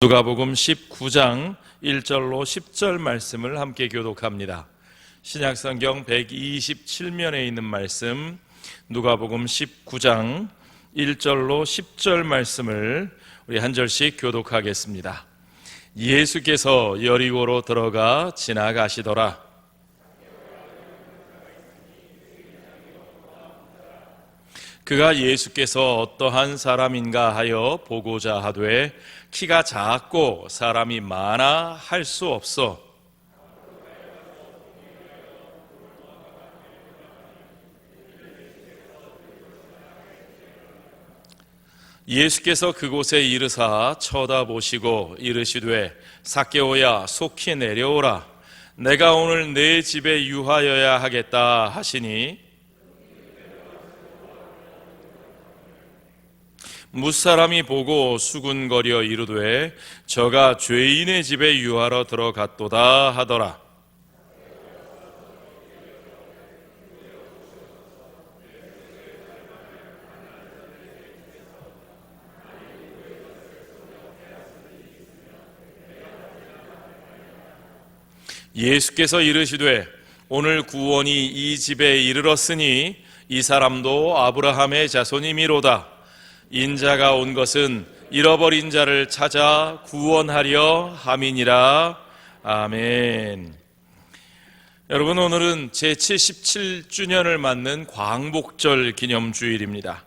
누가복음 19장 1절로 10절 말씀을 함께 교독합니다. 신약성경 127면에 있는 말씀, 누가복음 19장 1절로 10절 말씀을 우리 한 절씩 교독하겠습니다. 예수께서 여리고로 들어가 지나가시더라. 그가 예수께서 어떠한 사람인가 하여 보고자 하되 키가 작고 사람이 많아 할 수 없어. 예수께서 그곳에 이르사 쳐다보시고 이르시되 삭개오야 속히 내려오라. 내가 오늘 내 집에 유하여야 하겠다 하시니 무사람이 보고 수군거려 이르되 저가 죄인의 집에 유하러 들어갔도다 하더라. 예수께서 이르시되 오늘 구원이 이 집에 이르렀으니 이 사람도 아브라함의 자손이미로다. 인자가 온 것은 잃어버린 자를 찾아 구원하려 함이니라. 아멘. 여러분, 오늘은 제77주년을 맞는 광복절 기념주일입니다.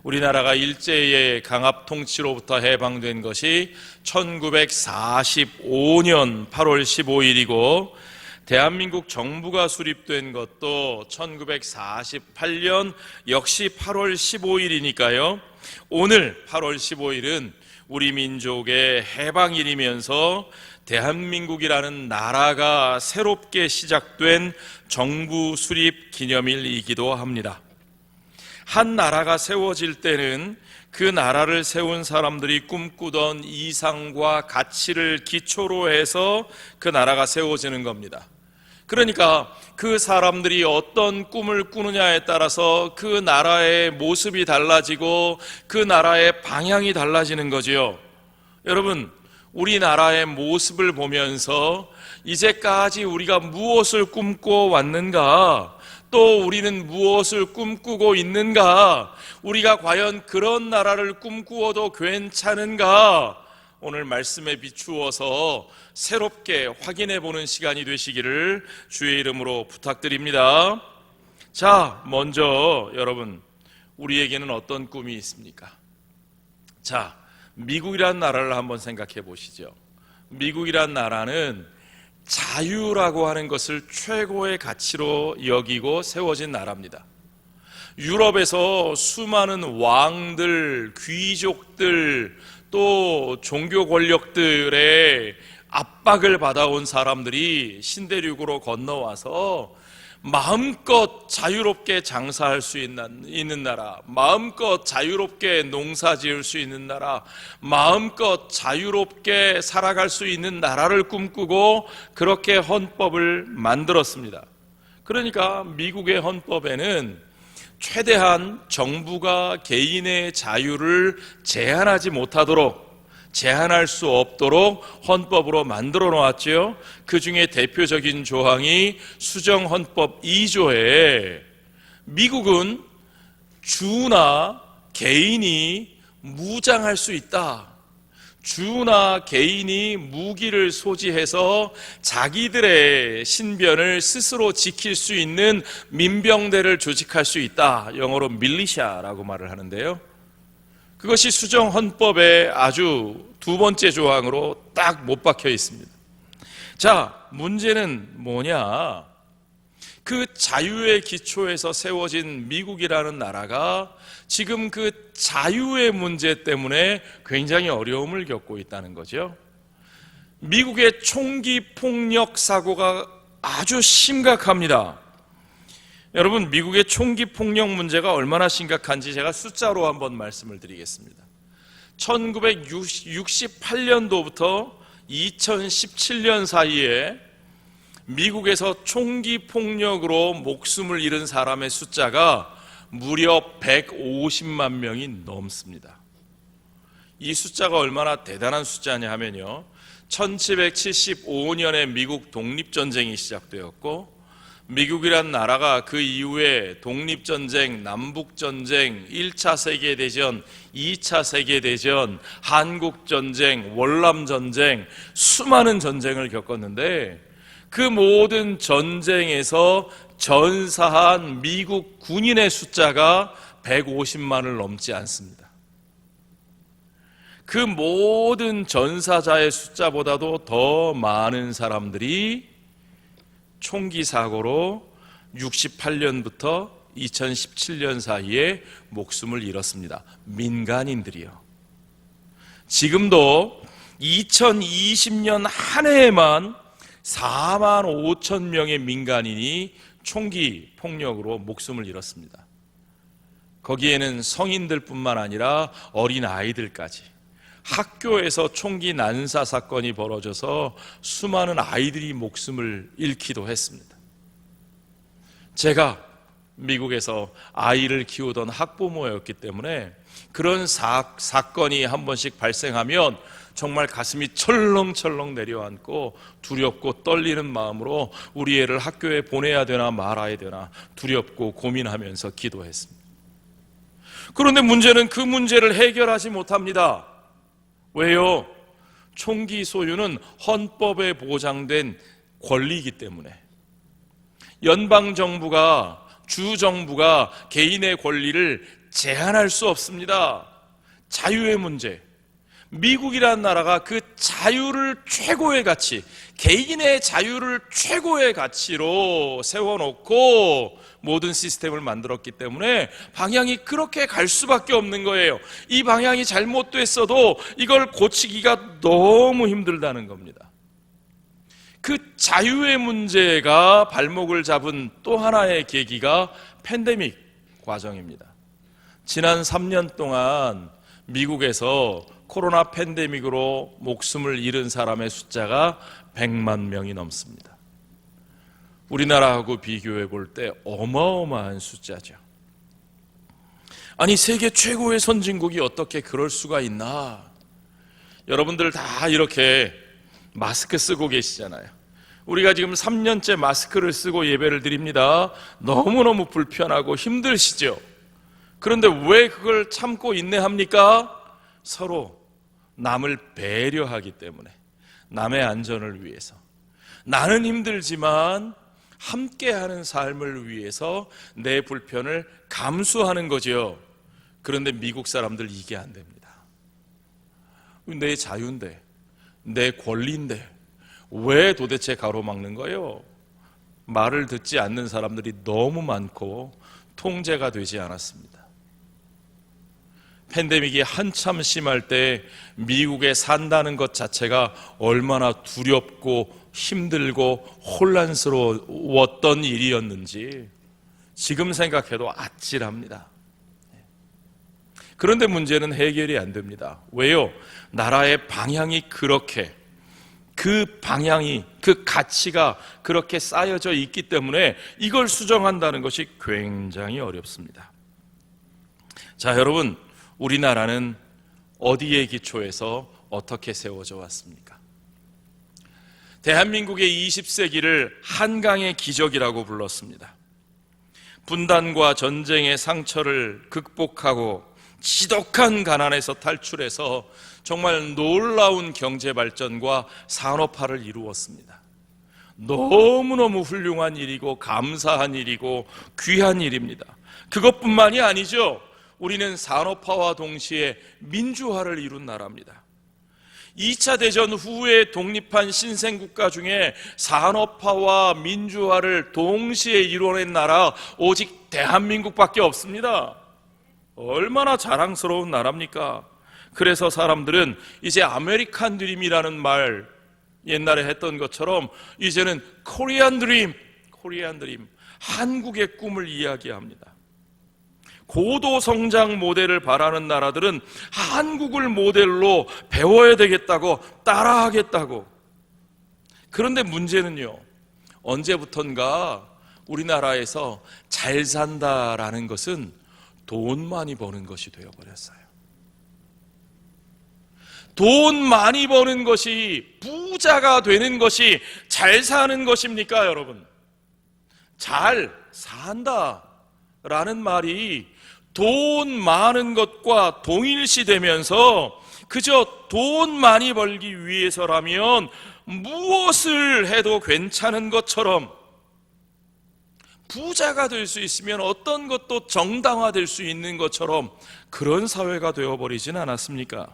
우리나라가 일제의 강압 통치로부터 해방된 것이 1945년 8월 15일이고 대한민국 정부가 수립된 것도 1948년 역시 8월 15일이니까요. 오늘 8월 15일은 우리 민족의 해방일이면서 대한민국이라는 나라가 새롭게 시작된 정부 수립 기념일이기도 합니다. 한 나라가 세워질 때는 그 나라를 세운 사람들이 꿈꾸던 이상과 가치를 기초로 해서 그 나라가 세워지는 겁니다. 그러니까 그 사람들이 어떤 꿈을 꾸느냐에 따라서 그 나라의 모습이 달라지고 그 나라의 방향이 달라지는 거지요. 여러분, 우리나라의 모습을 보면서 이제까지 우리가 무엇을 꿈꿔 왔는가, 또 우리는 무엇을 꿈꾸고 있는가, 우리가 과연 그런 나라를 꿈꾸어도 괜찮은가, 오늘 말씀에 비추어서 새롭게 확인해 보는 시간이 되시기를 주의 이름으로 부탁드립니다. 자, 먼저 여러분, 우리에게는 어떤 꿈이 있습니까? 자, 미국이란 나라를 한번 생각해 보시죠. 미국이란 나라는 자유라고 하는 것을 최고의 가치로 여기고 세워진 나라입니다. 유럽에서 수많은 왕들, 귀족들, 또 종교 권력들의 압박을 받아온 사람들이 신대륙으로 건너와서 마음껏 자유롭게 장사할 수 있는 나라, 마음껏 자유롭게 농사 지을 수 있는 나라, 마음껏 자유롭게 살아갈 수 있는 나라를 꿈꾸고 그렇게 헌법을 만들었습니다. 그러니까 미국의 헌법에는 최대한 정부가 개인의 자유를 제한하지 못하도록, 제한할 수 없도록 헌법으로 만들어 놓았죠. 그 중에 대표적인 조항이 수정헌법 2조에 미국은 주나 개인이 무장할 수 있다. 주나 개인이 무기를 소지해서 자기들의 신변을 스스로 지킬 수 있는 민병대를 조직할 수 있다. 영어로 밀리샤라고 말을 하는데요. 그것이 수정헌법의 아주 두 번째 조항으로 딱 못 박혀 있습니다. 자, 문제는 뭐냐? 그 자유의 기초에서 세워진 미국이라는 나라가 지금 그 자유의 문제 때문에 굉장히 어려움을 겪고 있다는 거죠. 미국의 총기 폭력 사고가 아주 심각합니다. 여러분, 미국의 총기 폭력 문제가 얼마나 심각한지 제가 숫자로 한번 말씀을 드리겠습니다. 1968년도부터 2017년 사이에 미국에서 총기 폭력으로 목숨을 잃은 사람의 숫자가 무려 150만 명이 넘습니다. 이 숫자가 얼마나 대단한 숫자냐 하면요, 1775년에 미국 독립전쟁이 시작되었고, 미국이란 나라가 그 이후에 독립전쟁, 남북전쟁, 1차 세계대전, 2차 세계대전, 한국전쟁, 월남전쟁, 수많은 전쟁을 겪었는데, 그 모든 전쟁에서 전사한 미국 군인의 숫자가 150만을 넘지 않습니다. 그 모든 전사자의 숫자보다도 더 많은 사람들이 총기 사고로 68년부터 2017년 사이에 목숨을 잃었습니다. 민간인들이요. 지금도 2020년 한 해에만 4만 5천 명의 민간인이 총기 폭력으로 목숨을 잃었습니다. 거기에는 성인들뿐만 아니라 어린 아이들까지. 학교에서 총기 난사 사건이 벌어져서 수많은 아이들이 목숨을 잃기도 했습니다. 제가 미국에서 아이를 키우던 학부모였기 때문에 그런 사건이 한 번씩 발생하면 정말 가슴이 철렁철렁 내려앉고 두렵고 떨리는 마음으로 우리 애를 학교에 보내야 되나 말아야 되나 두렵고 고민하면서 기도했습니다. 그런데 문제는 그 문제를 해결하지 못합니다. 왜요? 총기 소유는 헌법에 보장된 권리이기 때문에. 연방정부가, 주정부가 개인의 권리를 제한할 수 없습니다. 자유의 문제. 미국이라는 나라가 그 자유를 최고의 가치, 개인의 자유를 최고의 가치로 세워놓고 모든 시스템을 만들었기 때문에 방향이 그렇게 갈 수밖에 없는 거예요. 이 방향이 잘못됐어도 이걸 고치기가 너무 힘들다는 겁니다. 그 자유의 문제가 발목을 잡은 또 하나의 계기가 팬데믹 과정입니다. 지난 3년 동안 미국에서 코로나 팬데믹으로 목숨을 잃은 사람의 숫자가 100만 명이 넘습니다. 우리나라하고 비교해 볼 때 어마어마한 숫자죠. 아니, 세계 최고의 선진국이 어떻게 그럴 수가 있나? 여러분들 다 이렇게 마스크 쓰고 계시잖아요. 우리가 지금 3년째 마스크를 쓰고 예배를 드립니다. 너무너무 불편하고 힘드시죠? 그런데 왜 그걸 참고 인내합니까? 서로 남을 배려하기 때문에, 남의 안전을 위해서. 나는 힘들지만 함께하는 삶을 위해서 내 불편을 감수하는 거죠. 그런데 미국 사람들 이게 안 됩니다. 내 자유인데, 내 권리인데 왜 도대체 가로막는 거예요? 말을 듣지 않는 사람들이 너무 많고 통제가 되지 않았습니다. 팬데믹이 한참 심할 때 미국에 산다는 것 자체가 얼마나 두렵고 힘들고 혼란스러웠던 일이었는지 지금 생각해도 아찔합니다. 그런데 문제는 해결이 안 됩니다. 왜요? 나라의 방향이 그렇게, 그 방향이, 그 가치가 그렇게 쌓여져 있기 때문에 이걸 수정한다는 것이 굉장히 어렵습니다. 자, 여러분, 우리나라는 어디에 기초해서 어떻게 세워져 왔습니까? 대한민국의 20세기를 한강의 기적이라고 불렀습니다. 분단과 전쟁의 상처를 극복하고 지독한 가난에서 탈출해서 정말 놀라운 경제 발전과 산업화를 이루었습니다. 너무너무 훌륭한 일이고 감사한 일이고 귀한 일입니다. 그것뿐만이 아니죠. 우리는 산업화와 동시에 민주화를 이룬 나라입니다. 2차 대전 후에 독립한 신생국가 중에 산업화와 민주화를 동시에 이뤄낸 나라 오직 대한민국밖에 없습니다. 얼마나 자랑스러운 나라입니까? 그래서 사람들은 이제 아메리칸 드림이라는 말, 옛날에 했던 것처럼 이제는 코리안 드림, 한국의 꿈을 이야기합니다. 고도 성장 모델을 바라는 나라들은 한국을 모델로 배워야 되겠다고, 따라하겠다고. 그런데 문제는요, 언제부턴가 우리나라에서 잘 산다라는 것은 돈 많이 버는 것이 되어버렸어요. 돈 많이 버는 것이, 부자가 되는 것이 잘 사는 것입니까, 여러분? 잘 산다 라는 말이 돈 많은 것과 동일시되면서 그저 돈 많이 벌기 위해서라면 무엇을 해도 괜찮은 것처럼, 부자가 될 수 있으면 어떤 것도 정당화될 수 있는 것처럼 그런 사회가 되어버리진 않았습니까?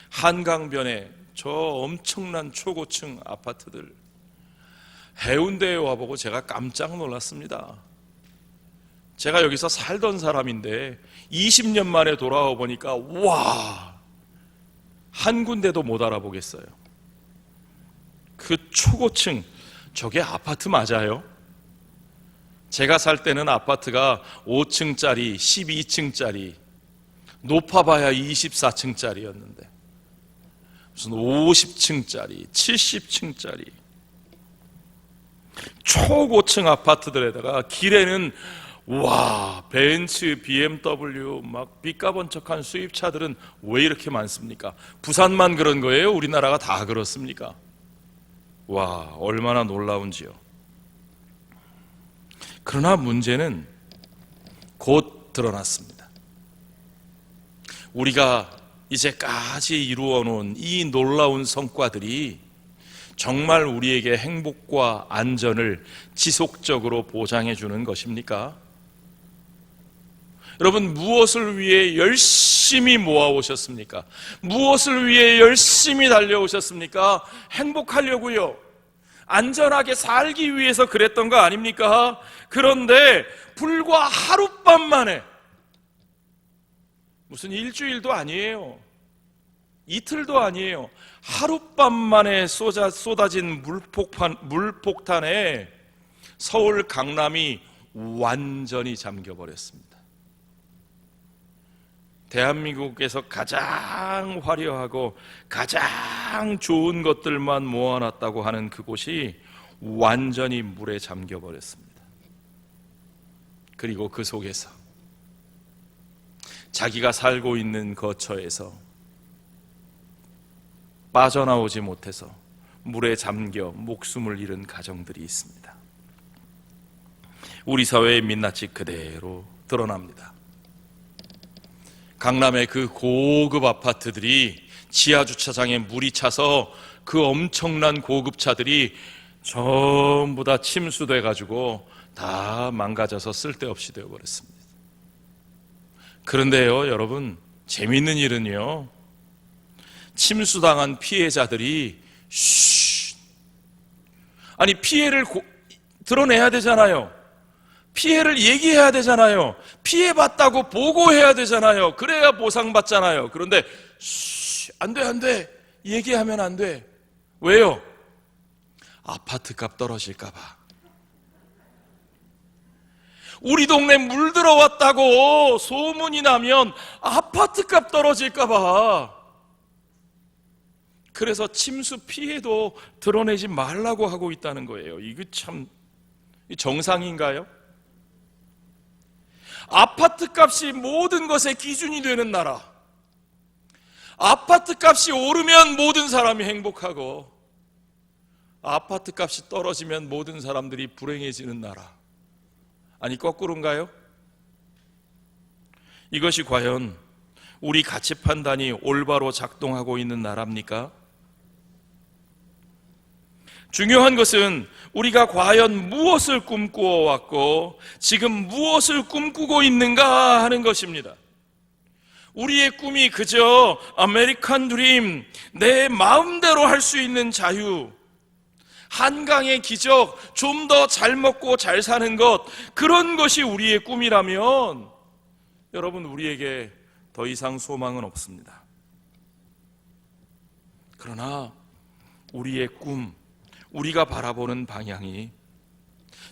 한강변에 저 엄청난 초고층 아파트들, 해운대에 와보고 제가 깜짝 놀랐습니다. 제가 여기서 살던 사람인데 20년 만에 돌아와 보니까 와, 한 군데도 못 알아보겠어요. 그 초고층, 저게 아파트 맞아요? 제가 살 때는 아파트가 5층짜리, 12층짜리, 높아봐야 24층짜리였는데 무슨 50층짜리, 70층짜리 초고층 아파트들에다가 길에는 와, 벤츠, BMW 막 삐까번쩍한 수입차들은 왜 이렇게 많습니까? 부산만 그런 거예요? 우리나라가 다 그렇습니까? 와, 얼마나 놀라운지요. 그러나 문제는 곧 드러났습니다. 우리가 이제까지 이루어 놓은 이 놀라운 성과들이 정말 우리에게 행복과 안전을 지속적으로 보장해 주는 것입니까? 여러분, 무엇을 위해 열심히 모아오셨습니까? 무엇을 위해 열심히 달려오셨습니까? 행복하려고요. 안전하게 살기 위해서 그랬던 거 아닙니까? 그런데 불과 하룻밤 만에, 무슨 일주일도 아니에요, 이틀도 아니에요, 하룻밤 만에 쏟아진 물폭탄에 서울 강남이 완전히 잠겨버렸습니다. 대한민국에서 가장 화려하고 가장 좋은 것들만 모아놨다고 하는 그곳이 완전히 물에 잠겨버렸습니다. 그리고 그 속에서 자기가 살고 있는 거처에서 빠져나오지 못해서 물에 잠겨 목숨을 잃은 가정들이 있습니다. 우리 사회의 민낯이 그대로 드러납니다. 강남의 그 고급 아파트들이 지하주차장에 물이 차서 그 엄청난 고급차들이 전부 다 침수돼 가지고 다 망가져서 쓸데없이 되어버렸습니다. 그런데요, 여러분, 재미있는 일은요, 침수당한 피해자들이 아니 피해를 드러내야 되잖아요. 피해를 얘기해야 되잖아요. 피해봤다고 보고해야 되잖아요. 그래야 보상받잖아요. 그런데 안 돼. 얘기하면 안 돼. 왜요? 아파트값 떨어질까 봐. 우리 동네 물 들어왔다고 소문이 나면 아파트값 떨어질까 봐. 그래서 침수 피해도 드러내지 말라고 하고 있다는 거예요. 이거 참 정상인가요? 아파트값이 모든 것의 기준이 되는 나라, 아파트값이 오르면 모든 사람이 행복하고 아파트값이 떨어지면 모든 사람들이 불행해지는 나라, 아니 거꾸로인가요? 이것이 과연 우리 가치 판단이 올바로 작동하고 있는 나라입니까? 중요한 것은 우리가 과연 무엇을 꿈꾸어 왔고 지금 무엇을 꿈꾸고 있는가 하는 것입니다. 우리의 꿈이 그저 아메리칸 드림, 내 마음대로 할 수 있는 자유, 한강의 기적, 좀 더 잘 먹고 잘 사는 것, 그런 것이 우리의 꿈이라면 여러분, 우리에게 더 이상 소망은 없습니다. 그러나 우리의 꿈, 우리가 바라보는 방향이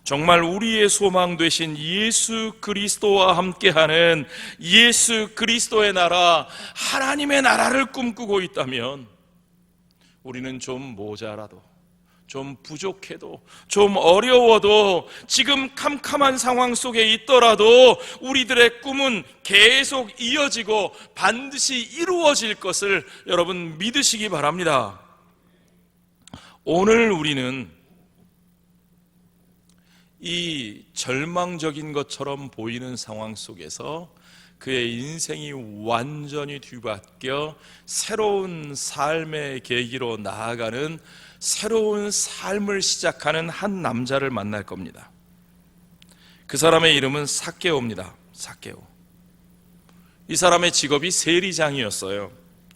정말 우리의 소망 되신 예수 그리스도와 함께하는 예수 그리스도의 나라, 하나님의 나라를 꿈꾸고 있다면 우리는 좀 모자라도, 좀 부족해도, 좀 어려워도, 지금 캄캄한 상황 속에 있더라도 우리들의 꿈은 계속 이어지고 반드시 이루어질 것을 여러분 믿으시기 바랍니다. 오늘 우리는 이 절망적인 것처럼 보이는 상황 속에서 그의 인생이 완전히 뒤바뀌어 새로운 삶의 계기로 나아가는, 새로운 삶을 시작하는 한 남자를 만날 겁니다. 그 사람의 이름은 삭개오입니다. 삭개오. 이 사람의 직업이 세리장이었어요.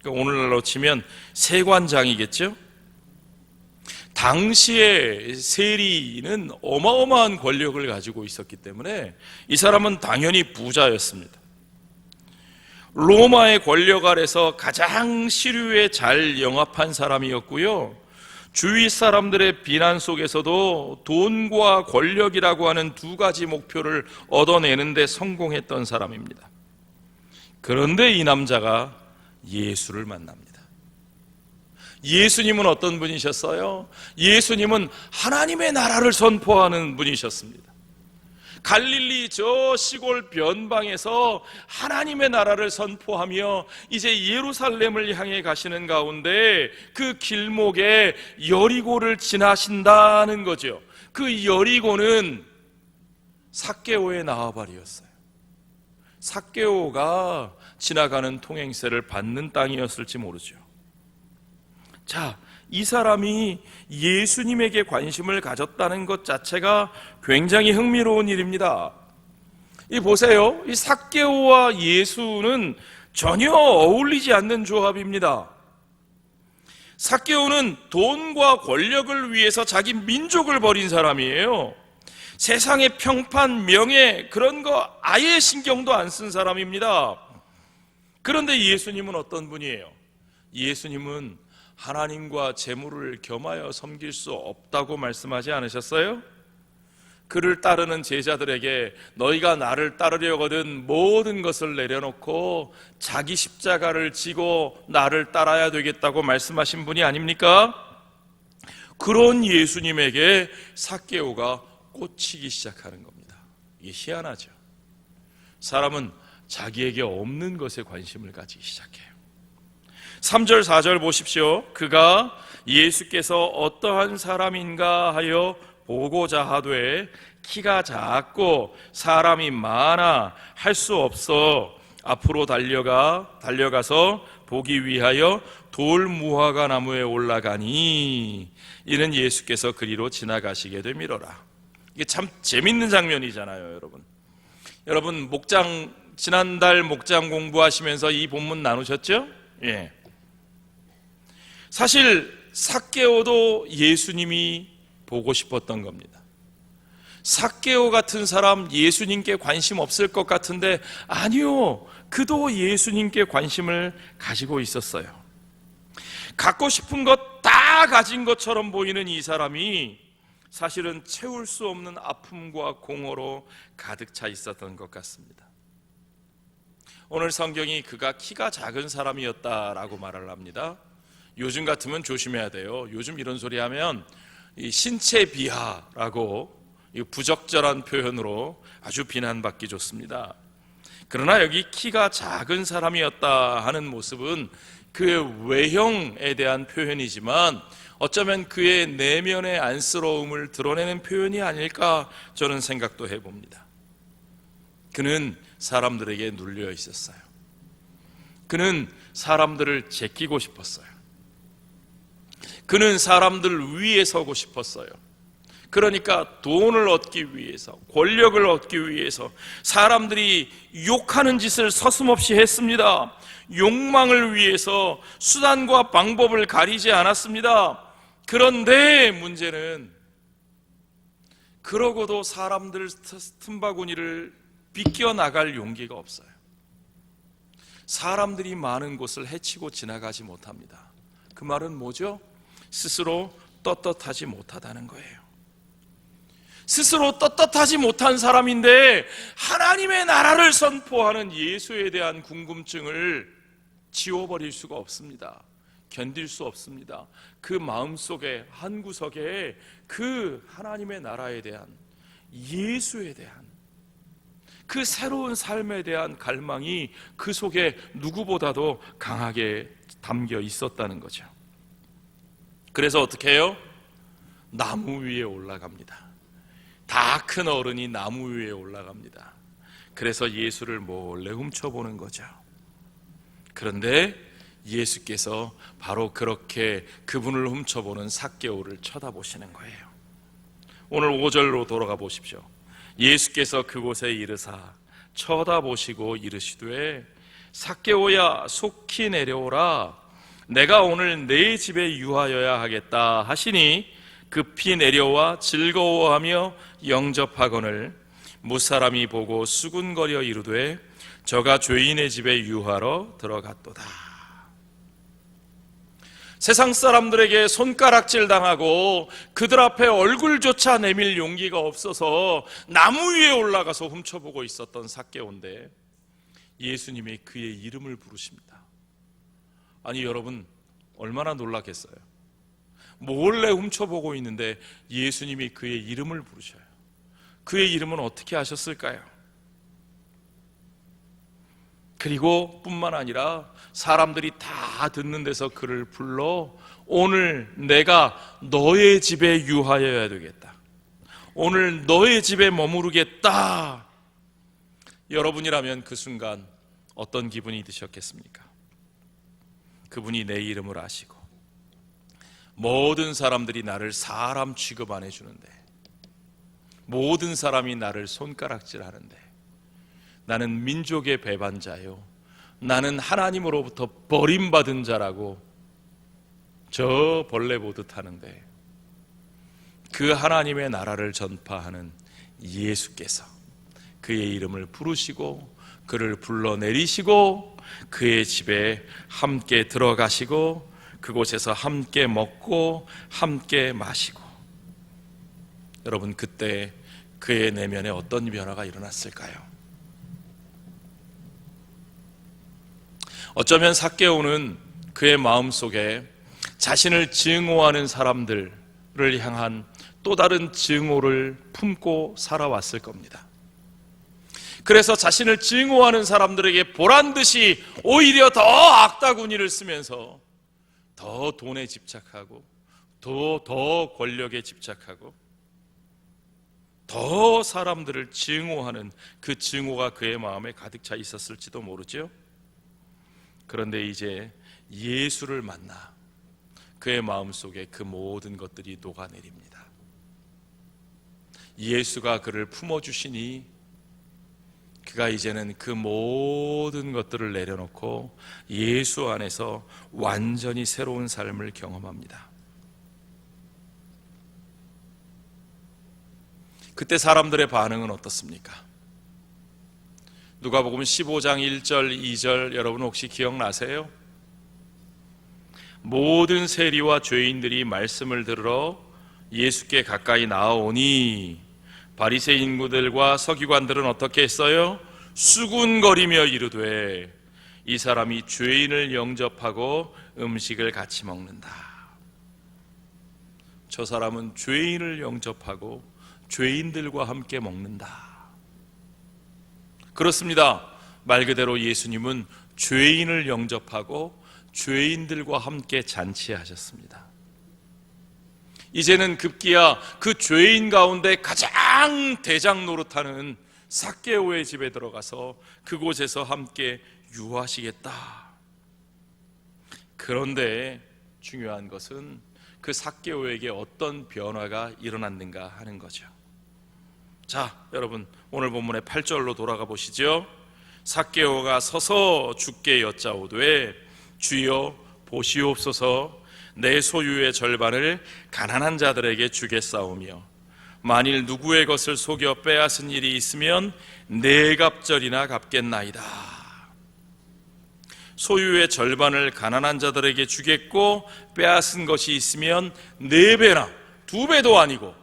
오늘날로 치면 세관장이겠죠. 당시에 세리는 어마어마한 권력을 가지고 있었기 때문에 이 사람은 당연히 부자였습니다. 로마의 권력 아래서 가장 시류에 잘 영합한 사람이었고요, 주위 사람들의 비난 속에서도 돈과 권력이라고 하는 두 가지 목표를 얻어내는 데 성공했던 사람입니다. 그런데 이 남자가 예수를 만납니다. 예수님은 어떤 분이셨어요? 예수님은 하나님의 나라를 선포하는 분이셨습니다. 갈릴리 저 시골 변방에서 하나님의 나라를 선포하며 이제 예루살렘을 향해 가시는 가운데 그 길목에 여리고를 지나신다는 거죠. 그 여리고는 삭개오의 나와바리였어요. 삭개오가 지나가는 통행세를 받는 땅이었을지 모르죠. 자, 이 사람이 예수님에게 관심을 가졌다는 것 자체가 굉장히 흥미로운 일입니다. 이 보세요. 이 삭개오와 예수는 전혀 어울리지 않는 조합입니다. 삭개오는 돈과 권력을 위해서 자기 민족을 버린 사람이에요. 세상의 평판, 명예, 그런 거 아예 신경도 안 쓴 사람입니다. 그런데 예수님은 어떤 분이에요? 예수님은 하나님과 재물을 겸하여 섬길 수 없다고 말씀하지 않으셨어요? 그를 따르는 제자들에게 너희가 나를 따르려거든 모든 것을 내려놓고 자기 십자가를 지고 나를 따라야 되겠다고 말씀하신 분이 아닙니까? 그런 예수님에게 삭개오가 꽂히기 시작하는 겁니다. 이게 희한하죠. 사람은 자기에게 없는 것에 관심을 가지기 시작해요. 3절 4절 보십시오. 그가 예수께서 어떠한 사람인가 하여 보고자 하되 키가 작고 사람이 많아 할 수 없어 앞으로 달려가서 보기 위하여 돌 무화과 나무에 올라가니 이는 예수께서 그리로 지나가시게 되미러라. 이게 참 재밌는 장면이잖아요, 여러분. 여러분 지난달 목장 공부하시면서 이 본문 나누셨죠? 예. 사실 삭개오도 예수님이 보고 싶었던 겁니다. 삭개오 같은 사람 예수님께 관심 없을 것 같은데 아니요, 그도 예수님께 관심을 가지고 있었어요. 갖고 싶은 것 다 가진 것처럼 보이는 이 사람이 사실은 채울 수 없는 아픔과 공허로 가득 차 있었던 것 같습니다. 오늘 성경이 그가 키가 작은 사람이었다라고 말을 합니다. 요즘 같으면 조심해야 돼요. 요즘 이런 소리 하면 이 신체 비하라고 부적절한 표현으로 아주 비난받기 좋습니다. 그러나 여기 키가 작은 사람이었다 하는 모습은 그의 외형에 대한 표현이지만 어쩌면 그의 내면의 안쓰러움을 드러내는 표현이 아닐까 저는 생각도 해봅니다. 그는 사람들에게 눌려 있었어요. 그는 사람들을 제끼고 싶었어요. 그는 사람들 위에 서고 싶었어요. 그러니까 돈을 얻기 위해서, 권력을 얻기 위해서 사람들이 욕하는 짓을 서슴없이 했습니다. 욕망을 위해서 수단과 방법을 가리지 않았습니다. 그런데 문제는 그러고도 사람들 틈바구니를 비껴나갈 용기가 없어요. 사람들이 많은 곳을 헤치고 지나가지 못합니다. 그 말은 뭐죠? 스스로 떳떳하지 못하다는 거예요. 스스로 떳떳하지 못한 사람인데 하나님의 나라를 선포하는 예수에 대한 궁금증을 지워버릴 수가 없습니다. 견딜 수 없습니다. 그 마음속에 한 구석에 그 하나님의 나라에 대한, 예수에 대한 그 새로운 삶에 대한 갈망이 그 속에 누구보다도 강하게 담겨 있었다는 거죠. 그래서 어떻게 해요? 나무 위에 올라갑니다. 다 큰 어른이 나무 위에 올라갑니다. 그래서 예수를 몰래 훔쳐보는 거죠. 그런데 예수께서 바로 그렇게 그분을 훔쳐보는 삭개오를 쳐다보시는 거예요. 오늘 5절로 돌아가 보십시오. 예수께서 그곳에 이르사 쳐다보시고 이르시되 삭개오야 속히 내려오라, 내가 오늘 네 집에 유하여야 하겠다 하시니 급히 내려와 즐거워하며 영접하거늘 무사람이 보고 수군거려 이르되 저가 죄인의 집에 유하러 들어갔도다. 세상 사람들에게 손가락질 당하고 그들 앞에 얼굴조차 내밀 용기가 없어서 나무 위에 올라가서 훔쳐보고 있었던 삭개오인데 예수님이 그의 이름을 부르십니다. 아니 여러분, 얼마나 놀랐겠어요? 몰래 훔쳐보고 있는데 예수님이 그의 이름을 부르셔요. 그의 이름은 어떻게 하셨을까요? 그리고 뿐만 아니라 사람들이 다 듣는 데서 그를 불러 오늘 내가 너의 집에 유하여야 되겠다, 오늘 너의 집에 머무르겠다. 여러분이라면 그 순간 어떤 기분이 드셨겠습니까? 그분이 내 이름을 아시고 모든 사람들이 나를 사람 취급 안 해주는데, 모든 사람이 나를 손가락질하는데 나는 민족의 배반자요, 나는 하나님으로부터 버림받은 자라고 저 벌레 보듯 하는데, 그 하나님의 나라를 전파하는 예수께서 그의 이름을 부르시고 그를 불러내리시고 그의 집에 함께 들어가시고 그곳에서 함께 먹고 함께 마시고, 여러분 그때 그의 내면에 어떤 변화가 일어났을까요? 어쩌면 삭개오는 그의 마음속에 자신을 증오하는 사람들을 향한 또 다른 증오를 품고 살아왔을 겁니다. 그래서 자신을 증오하는 사람들에게 보란듯이 오히려 더 악다구니를 쓰면서 더 돈에 집착하고 더 권력에 집착하고 더 사람들을 증오하는 그 증오가 그의 마음에 가득 차 있었을지도 모르죠. 그런데 이제 예수를 만나 그의 마음속에 그 모든 것들이 녹아내립니다. 예수가 그를 품어주시니 그가 이제는 그 모든 것들을 내려놓고 예수 안에서 완전히 새로운 삶을 경험합니다. 그때 사람들의 반응은 어떻습니까? 누가복음 15장 1절 2절 여러분 혹시 기억나세요? 모든 세리와 죄인들이 말씀을 들으러 예수께 가까이 나아오니 바리새 인구들과 서기관들은 어떻게 했어요? 수군거리며 이르되 이 사람이 죄인을 영접하고 음식을 같이 먹는다. 저 사람은 죄인을 영접하고 죄인들과 함께 먹는다. 그렇습니다. 말 그대로 예수님은 죄인을 영접하고 죄인들과 함께 잔치하셨습니다. 이제는 급기야 그 죄인 가운데 가장 대장 노릇하는 삭개오의 집에 들어가서 그곳에서 함께 유하시겠다. 그런데 중요한 것은 그 삭개오에게 어떤 변화가 일어났는가 하는 거죠. 자, 여러분 오늘 본문의 8절로 돌아가 보시죠. 삭개오가 서서 주께 여짜오되 주여 보시옵소서, 내 소유의 절반을 가난한 자들에게 주겠사오며 만일 누구의 것을 속여 빼앗은 일이 있으면 네 갑절이나 갚겠나이다. 소유의 절반을 가난한 자들에게 주겠고 빼앗은 것이 있으면 네 배나, 두 배도 아니고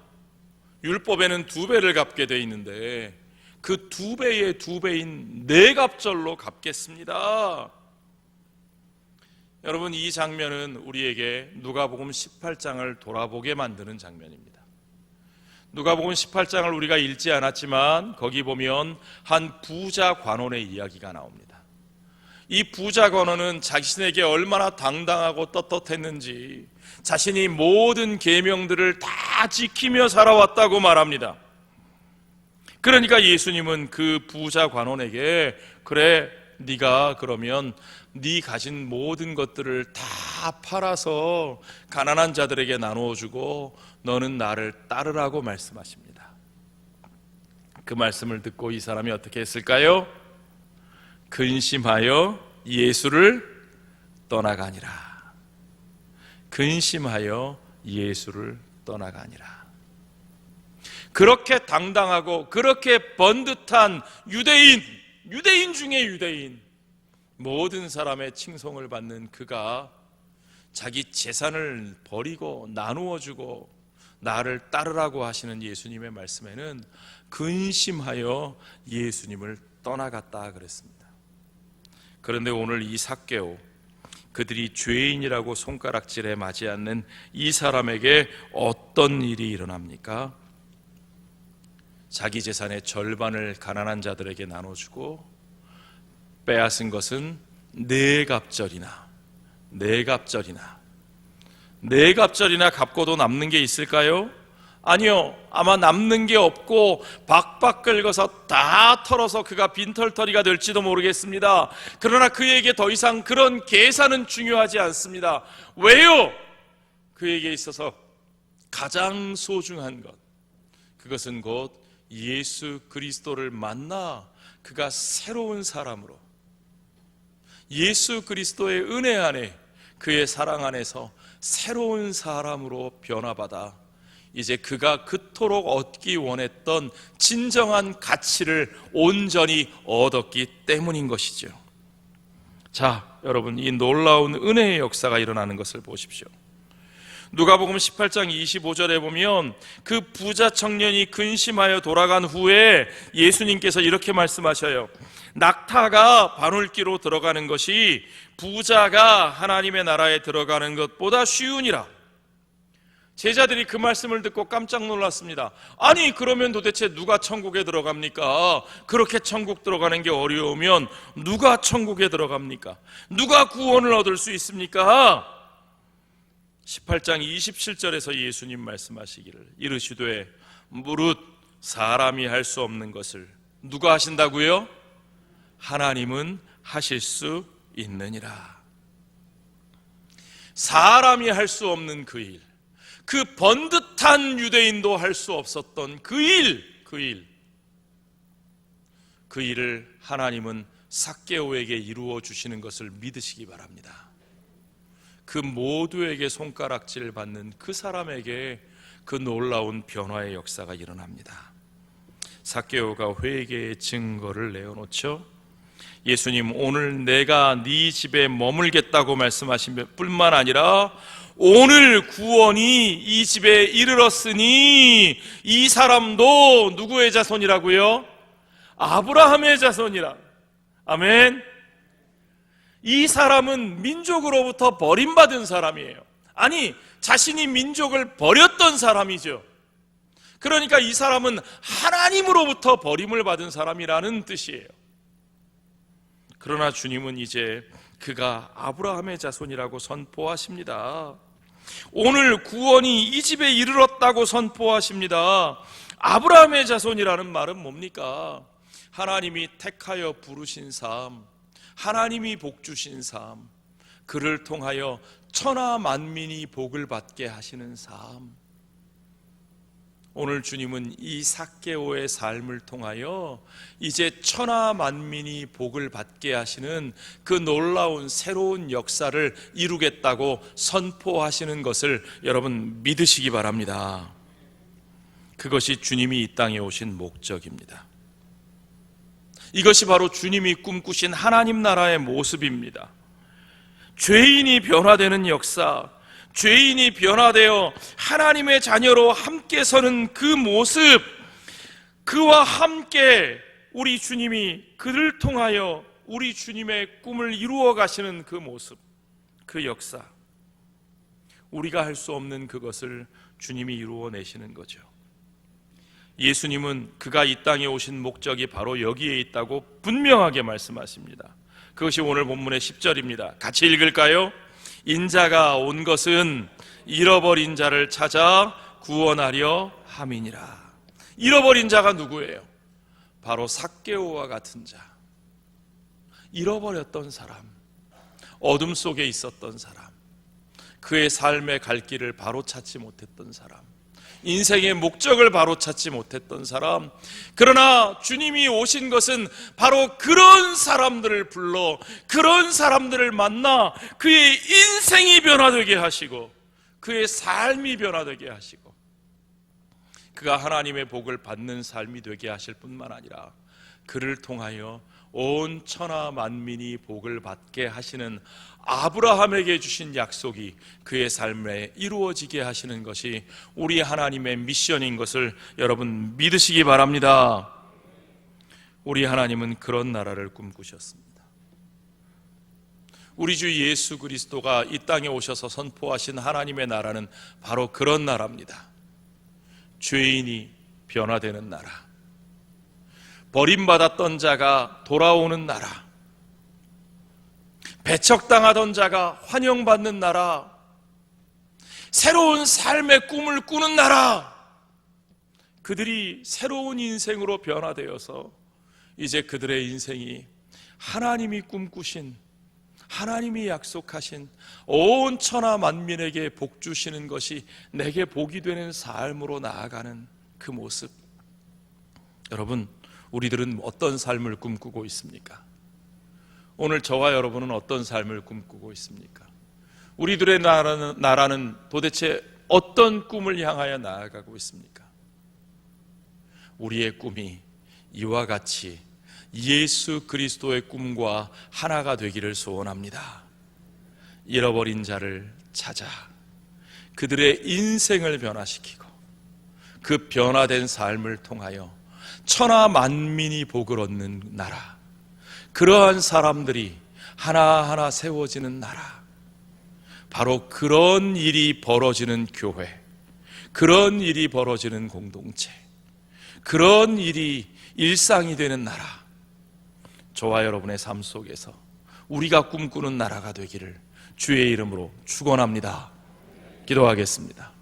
율법에는 두 배를 갚게 돼 있는데 그 두 배의 두 배인 네 갑절로 갚겠습니다. 여러분, 이 장면은 우리에게 누가복음 18장을 돌아보게 만드는 장면입니다. 누가복음 18장을 우리가 읽지 않았지만 거기 보면 한 부자 관원의 이야기가 나옵니다. 이 부자 관원은 자신에게 얼마나 당당하고 떳떳했는지 자신이 모든 계명들을 다 지키며 살아왔다고 말합니다. 그러니까 예수님은 그 부자 관원에게, 그래, 네가 그러면 네 가진 모든 것들을 다 팔아서 가난한 자들에게 나누어주고 너는 나를 따르라고 말씀하십니다. 그 말씀을 듣고 이 사람이 어떻게 했을까요? 근심하여 예수를 떠나가니라. 근심하여 예수를 떠나가니라. 그렇게 당당하고 그렇게 번듯한 유대인 중에 유대인, 모든 사람의 칭송을 받는 그가 자기 재산을 버리고 나누어주고 나를 따르라고 하시는 예수님의 말씀에는 근심하여 예수님을 떠나갔다 그랬습니다. 그런데 오늘 이 삭개오, 그들이 죄인이라고 손가락질에 맞지 않는 이 사람에게 어떤 일이 일어납니까? 자기 재산의 절반을 가난한 자들에게 나눠주고 빼앗은 것은 네 갑절이나 갚고도 남는 게 있을까요? 아니요, 아마 남는 게 없고 박박 긁어서 다 털어서 그가 빈털터리가 될지도 모르겠습니다. 그러나 그에게 더 이상 그런 계산은 중요하지 않습니다. 왜요? 그에게 있어서 가장 소중한 것, 그것은 곧 예수 그리스도를 만나 그가 새로운 사람으로, 예수 그리스도의 은혜 안에, 그의 사랑 안에서 새로운 사람으로 변화받아 이제 그가 그토록 얻기 원했던 진정한 가치를 온전히 얻었기 때문인 것이죠. 자, 여러분, 이 놀라운 은혜의 역사가 일어나는 것을 보십시오. 누가복음 18장 25절에 보면 그 부자 청년이 근심하여 돌아간 후에 예수님께서 이렇게 말씀하셔요. 낙타가 바늘기로 들어가는 것이 부자가 하나님의 나라에 들어가는 것보다 쉬우니라. 제자들이 그 말씀을 듣고 깜짝 놀랐습니다. 아니, 그러면 도대체 누가 천국에 들어갑니까? 그렇게 천국 들어가는 게 어려우면 누가 천국에 들어갑니까? 누가 구원을 얻을 수 있습니까? 18장 27절에서 예수님 말씀하시기를 이르시되 무릇 사람이 할 수 없는 것을 누가 하신다고요? 하나님은 하실 수 있느니라. 사람이 할 수 없는 그 일, 그 번듯한 유대인도 할 수 없었던 그 일을 하나님은 삭개오에게 이루어 주시는 것을 믿으시기 바랍니다. 그 모두에게 손가락질을 받는 그 사람에게 그 놀라운 변화의 역사가 일어납니다. 삭개오가 회개의 증거를 내어놓죠. 예수님, 오늘 내가 네 집에 머물겠다고 말씀하신 뿐만 아니라 오늘 구원이 이 집에 이르렀으니 이 사람도 누구의 자손이라고요? 아브라함의 자손이라. 아멘. 이 사람은 민족으로부터 버림받은 사람이에요. 아니, 자신이 민족을 버렸던 사람이죠. 그러니까 이 사람은 하나님으로부터 버림을 받은 사람이라는 뜻이에요. 그러나 주님은 이제 그가 아브라함의 자손이라고 선포하십니다. 오늘 구원이 이 집에 이르렀다고 선포하십니다. 아브라함의 자손이라는 말은 뭡니까? 하나님이 택하여 부르신 삶, 하나님이 복 주신 삶, 그를 통하여 천하 만민이 복을 받게 하시는 삶. 오늘 주님은 이 삭개오의 삶을 통하여 이제 천하 만민이 복을 받게 하시는 그 놀라운 새로운 역사를 이루겠다고 선포하시는 것을 여러분 믿으시기 바랍니다. 그것이 주님이 이 땅에 오신 목적입니다. 이것이 바로 주님이 꿈꾸신 하나님 나라의 모습입니다. 죄인이 변화되는 역사, 죄인이 변화되어 하나님의 자녀로 함께 서는 그 모습, 그와 함께 우리 주님이 그를 통하여 우리 주님의 꿈을 이루어 가시는 그 모습, 그 역사, 우리가 할 수 없는 그것을 주님이 이루어내시는 거죠. 예수님은 그가 이 땅에 오신 목적이 바로 여기에 있다고 분명하게 말씀하십니다. 그것이 오늘 본문의 10절입니다. 같이 읽을까요? 인자가 온 것은 잃어버린 자를 찾아 구원하려 함이니라. 잃어버린 자가 누구예요? 바로 삭개오와 같은 자, 잃어버렸던 사람, 어둠 속에 있었던 사람, 그의 삶의 갈 길을 바로 찾지 못했던 사람, 인생의 목적을 바로 찾지 못했던 사람. 그러나 주님이 오신 것은 바로 그런 사람들을 불러, 그런 사람들을 만나 그의 인생이 변화되게 하시고 그의 삶이 변화되게 하시고 그가 하나님의 복을 받는 삶이 되게 하실 뿐만 아니라 그를 통하여 온 천하 만민이 복을 받게 하시는 아브라함에게 주신 약속이 그의 삶에 이루어지게 하시는 것이 우리 하나님의 미션인 것을 여러분 믿으시기 바랍니다. 우리 하나님은 그런 나라를 꿈꾸셨습니다. 우리 주 예수 그리스도가 이 땅에 오셔서 선포하신 하나님의 나라는 바로 그런 나라입니다. 죄인이 변화되는 나라, 버림받았던 자가 돌아오는 나라, 배척당하던 자가 환영받는 나라, 새로운 삶의 꿈을 꾸는 나라. 그들이 새로운 인생으로 변화되어서 이제 그들의 인생이 하나님이 꿈꾸신, 하나님이 약속하신 온 천하 만민에게 복 주시는 것이 내게 복이 되는 삶으로 나아가는 그 모습. 여러분, 우리들은 어떤 삶을 꿈꾸고 있습니까? 오늘 저와 여러분은 어떤 삶을 꿈꾸고 있습니까? 우리들의 나라는 도대체 어떤 꿈을 향하여 나아가고 있습니까? 우리의 꿈이 이와 같이 예수 그리스도의 꿈과 하나가 되기를 소원합니다. 잃어버린 자를 찾아 그들의 인생을 변화시키고 그 변화된 삶을 통하여 천하 만민이 복을 얻는 나라, 그러한 사람들이 하나하나 세워지는 나라, 바로 그런 일이 벌어지는 교회, 그런 일이 벌어지는 공동체, 그런 일이 일상이 되는 나라, 저와 여러분의 삶 속에서 우리가 꿈꾸는 나라가 되기를 주의 이름으로 축원합니다. 기도하겠습니다.